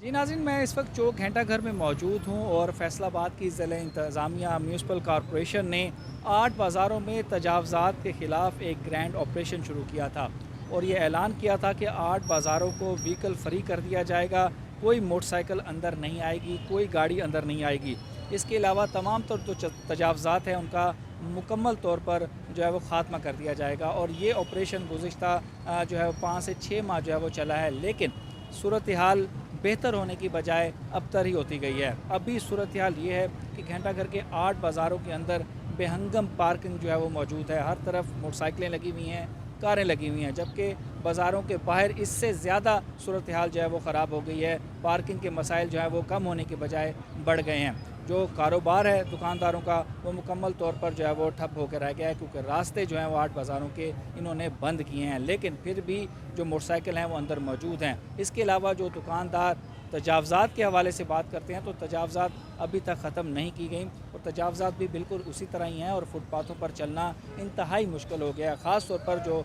जी नाज़रीन, मैं इस वक्त चौक घंटा घर में मौजूद हूँ और फैसलाबाद की ज़िला इंतज़ामिया म्यूनसिपल कॉरपोरेशन ने 8 बाज़ारों में तजावज़ात के ख़िलाफ़ एक ग्रैंड ऑपरेशन शुरू किया था और ये ऐलान किया था कि 8 बाज़ारों को व्हीकल फ्री कर दिया जाएगा। कोई मोटरसाइकिल अंदर नहीं आएगी, कोई गाड़ी अंदर नहीं आएगी। इसके अलावा तमाम तर जो तजावज़ात हैं उनका मुकम्मल तौर पर जो है वो ख़ात्मा कर दिया जाएगा। और ये ऑपरेशन गुज़िश्ता जो है 5 से 6 माह जो है वो चला है, लेकिन सूरत हाल बेहतर होने की बजाय अबतर ही होती गई है। अभी सूरत हाल ये है कि घंटा घर के 8 बाज़ारों के अंदर बेहंगम पार्किंग जो है वो मौजूद है। हर तरफ मोटरसाइकिलें लगी हुई हैं, कारें लगी हुई हैं, जबकि बाज़ारों के बाहर इससे ज़्यादा सूरत हाल जो है वो ख़राब हो गई है। पार्किंग के मसाइल जो है वो कम होने के बजाय बढ़ गए हैं। जो कारोबार है दुकानदारों का वो मुकम्मल तौर पर जो है वो ठप होकर रह गया है, क्योंकि रास्ते जो हैं वो 8 बाज़ारों के इन्होंने बंद किए हैं, लेकिन फिर भी जो मोटरसाइकिल हैं वो अंदर मौजूद हैं। इसके अलावा जो दुकानदार तजावज़ात के हवाले से बात करते हैं तो तजावज़ात अभी तक ख़त्म नहीं की गई और तजावज़ात भी बिल्कुल उसी तरह ही हैं और फुटपाथों पर चलना इंतहाई मुश्किल हो गया है। ख़ास तौर पर जो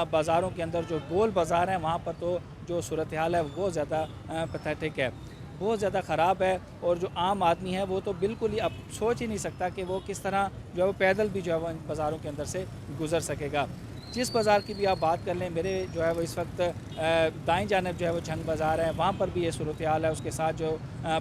बाज़ारों के अंदर जो गोल बाज़ार हैं वहाँ पर तो जो सूरत हाल है वो बहुत ज़्यादा पैथेटिक है, बहुत ज़्यादा ख़राब है। और जो आम आदमी है वो तो बिल्कुल ही अब सोच ही नहीं सकता कि वो किस तरह जो है वो पैदल भी जो है वो इन बाज़ारों के अंदर से गुज़र सकेगा। जिस बाज़ार की भी आप बात कर लें, मेरे जो है वो इस वक्त दाईं जानब जो है वो झंग बाज़ार है, वहाँ पर भी ये सूरत हाल है। उसके साथ जो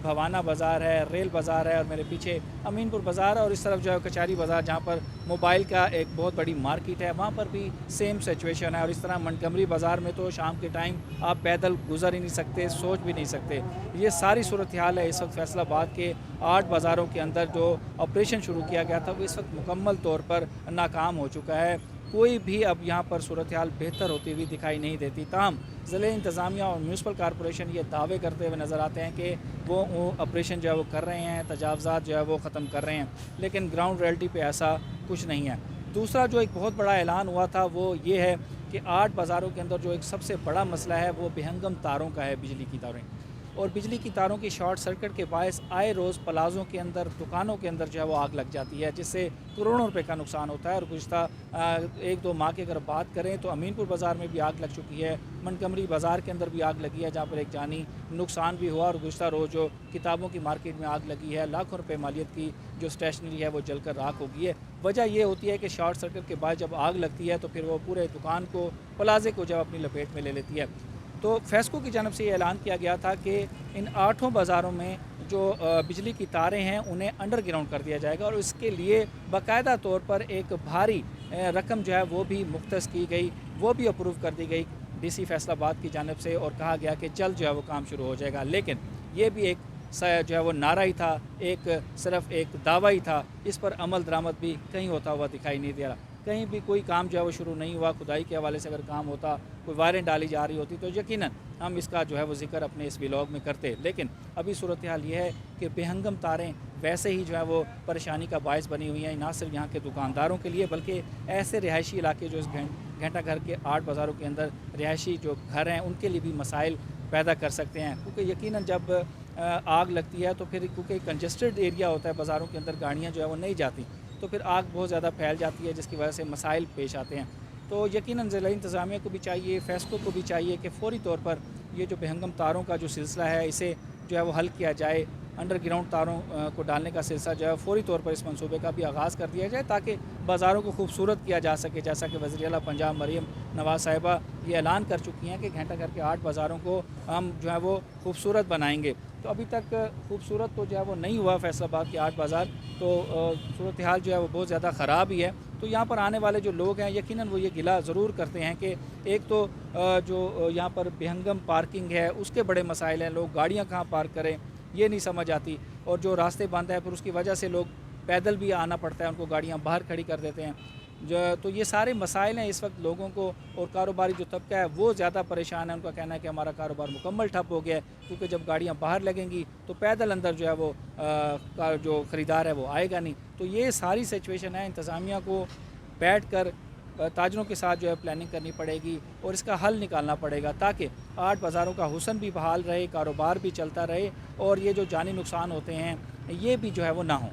भवाना बाज़ार है, रेल बाज़ार है और मेरे पीछे अमीनपुर बाज़ार है और इस तरफ जो है कचहरी बाज़ार जहाँ पर मोबाइल का एक बहुत बड़ी मार्केट है, वहाँ पर भी सेम सिचुएशन है। और इस तरह मंटगमरी बाज़ार में तो शाम के टाइम आप पैदल गुजर ही नहीं सकते, सोच भी नहीं सकते। ये सारी सूरत हाल है इस वक्त फैसलाबाद के 8 बाज़ारों के अंदर। जो ऑपरेशन शुरू किया गया था वो इस वक्त मुकम्मल तौर पर नाकाम हो चुका है। कोई भी अब यहाँ पर सूरत हाल बेहतर होती हुई दिखाई नहीं देती। ताहम ज़िले इंतज़ामिया और म्यूनसिपल कॉरपोरेशन ये दावे करते हुए नज़र आते हैं कि वो ऑपरेशन जो है वो कर रहे हैं, तजावज़ात जो है वो ख़त्म कर रहे हैं, लेकिन ग्राउंड रियलिटी पे ऐसा कुछ नहीं है। दूसरा जो एक बहुत बड़ा ऐलान हुआ था वो ये है कि 8 बाज़ारों के अंदर जो एक सबसे बड़ा मसला है वो बेहंगम तारों का है, बिजली की तारें। और बिजली की तारों की शॉर्ट सर्किट के बायस आए रोज़ प्लाज़ों के अंदर, दुकानों के अंदर जो है वो आग लग जाती है, जिससे करोड़ों रुपए का नुकसान होता है। और गुज़िश्ता 1-2 माह की अगर बात करें तो अमीनपुर बाज़ार में भी आग लग चुकी है, मंटगमरी बाज़ार के अंदर भी आग लगी है जहाँ पर एक जानी नुकसान भी हुआ। और गुज़िश्ता रोज़ जो किताबों की मार्केट में आग लगी है, लाखों रुपये मालियत की जो स्टेशनरी है वो जलकर राख हो गई है। वजह ये होती है कि शॉर्ट सर्किट के बाद जब आग लगती है तो फिर वो पूरे दुकान को, प्लाज़े को जब अपनी लपेट में ले लेती है। तो फेस्को की जानब से ये ऐलान किया गया था कि इन 8 बाज़ारों में जो बिजली की तारें हैं उन्हें अंडरग्राउंड कर दिया जाएगा और इसके लिए बाकायदा तौर पर एक भारी रकम जो है वो भी मुख्तस की गई, वो भी अप्रूव कर दी गई डीसी फैसलाबाद की जानब से और कहा गया कि जल्द जो है वो काम शुरू हो जाएगा। लेकिन ये भी एक जो है वो नारा ही था, एक सिर्फ एक दावा ही था, इस पर अमल दरामद भी कहीं होता हुआ दिखाई नहीं दे रहा। कहीं भी कोई काम जो है वो शुरू नहीं हुआ। खुदाई के हवाले से अगर काम होता, कोई वायरें डाली जा रही होती तो यकीनन हम इसका जो है वो ज़िक्र अपने इस व्लॉग में करते। लेकिन अभी सूरत हाल ये है कि बेहंगम तारें वैसे ही जो है वो परेशानी का बायस बनी हुई हैं, ना सिर्फ यहाँ के दुकानदारों के लिए बल्कि ऐसे रिहायशी इलाके जो इस घंटा घर के 8 बाज़ारों के अंदर रिहायशी जो घर हैं उनके लिए भी मसाइल पैदा कर सकते हैं। क्योंकि यकीनन जब आग लगती है तो फिर क्योंकि कंजस्टेड एरिया होता है, बाज़ारों के अंदर गाड़ियाँ जो है वो नहीं जाती, तो फिर आग बहुत ज़्यादा फैल जाती है जिसकी वजह से मसाइल पेश आते हैं। तो यकीनन ज़िला इंतज़ामिया को भी चाहिए, फेस्को को भी चाहिए कि फ़ौरी तौर पर ये जो बेहंगम तारों का जो सिलसिला है इसे जो है वो हल किया जाए। अंडरग्राउंड तारों को डालने का सिलसिला जो है फ़ौरी तौर पर इस मंसूबे का भी आगाज़ कर दिया जाए ताकि बाज़ारों को खूबसूरत किया जा सके। जैसा कि वज़ीर आला पंजाब मरीम नवाज़ साहिबा ये ऐलान कर चुकी हैं कि घंटा घर के 8 बाज़ारों को हम जो है वो खूबसूरत बनाएंगे। तो अभी तक खूबसूरत तो जो है वो नहीं हुआ फैसलाबाद के 8 बाज़ार, तो सूरत हाल जो है वो बहुत ज़्यादा ख़राब ही है। तो यहाँ पर आने वाले जो लोग हैं यकीनन वो ये गिला ज़रूर करते हैं कि एक तो जो यहाँ पर बेहंगम पार्किंग है उसके बड़े मसाइल हैं, लोग गाड़ियाँ कहाँ पार्क करें ये नहीं समझ आती, और जो रास्ते बंद है फिर उसकी वजह से लोग पैदल भी आना पड़ता है, उनको गाड़ियाँ बाहर खड़ी कर देते हैं। जो तो ये सारे मसाइल हैं इस वक्त लोगों को, और कारोबारी जो तबका है वो ज़्यादा परेशान है। उनका कहना है कि हमारा कारोबार मुकम्मल ठप हो गया है, क्योंकि जब गाड़ियाँ बाहर लगेंगी तो पैदल अंदर जो है वो जो ख़रीदार है वो आएगा नहीं। तो ये सारी सिचुएशन है, इंतज़ामिया को बैठ कर ताजरों के साथ जो है प्लानिंग करनी पड़ेगी और इसका हल निकालना पड़ेगा ताकि 8 बाज़ारों का हुस्न भी बहाल रहे, कारोबार भी चलता रहे और ये जो जानी नुकसान होते हैं ये भी जो है वो ना हो।